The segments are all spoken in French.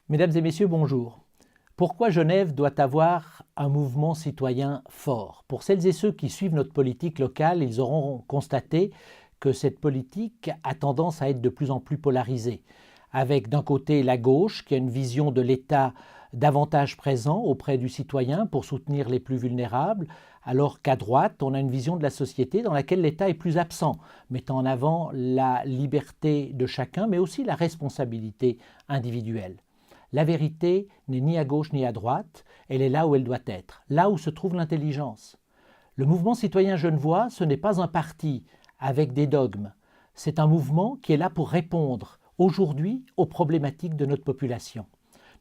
Mesdames et messieurs, bonjour. Pourquoi Genève doit avoir un mouvement citoyen fort? Pour celles et ceux qui suivent notre politique locale, ils auront constaté que cette politique a tendance à être de plus en plus polarisée, avec d'un côté la gauche qui a une vision de l'État davantage présent auprès du citoyen pour soutenir les plus vulnérables, alors qu'à droite, on a une vision de la société dans laquelle l'État est plus absent, mettant en avant la liberté de chacun, mais aussi la responsabilité individuelle. La vérité n'est ni à gauche ni à droite, elle est là où elle doit être, là où se trouve l'intelligence. Le mouvement citoyen genevois, ce n'est pas un parti avec des dogmes, c'est un mouvement qui est là pour répondre aujourd'hui aux problématiques de notre population.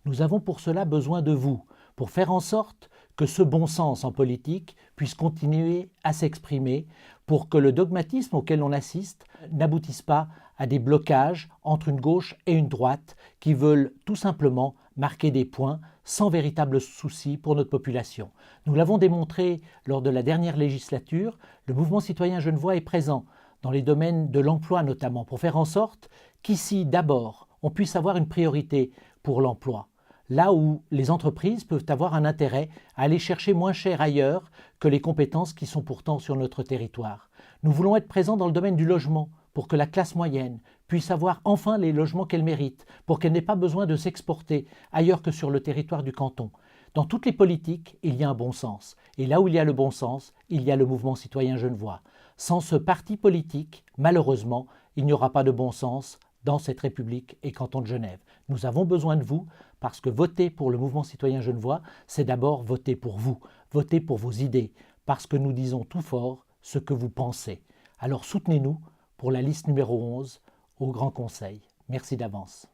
Nous avons pour cela besoin de vous, pour faire en sorte que ce bon sens en politique puisse continuer à s'exprimer, pour que le dogmatisme auquel on assiste n'aboutisse pas à des blocages entre une gauche et une droite qui veulent tout simplement marquer des points sans véritable souci pour notre population. Nous l'avons démontré lors de la dernière législature, le mouvement citoyen genevois est présent dans les domaines de l'emploi notamment, pour faire en sorte qu'ici d'abord on puisse avoir une priorité pour l'emploi. Là où les entreprises peuvent avoir un intérêt à aller chercher moins cher ailleurs que les compétences qui sont pourtant sur notre territoire. Nous voulons être présents dans le domaine du logement pour que la classe moyenne puisse avoir enfin les logements qu'elle mérite, pour qu'elle n'ait pas besoin de s'exporter ailleurs que sur le territoire du canton. Dans toutes les politiques, il y a un bon sens. Et là où il y a le bon sens, il y a le mouvement citoyen genevois. Sans ce parti politique, malheureusement, il n'y aura pas de bon sens dans cette République et canton de Genève. Nous avons besoin de vous parce que voter pour le mouvement citoyen genevois, c'est d'abord voter pour vous, voter pour vos idées, parce que nous disons tout fort ce que vous pensez. Alors soutenez-nous pour la liste numéro 11 au Grand Conseil. Merci d'avance.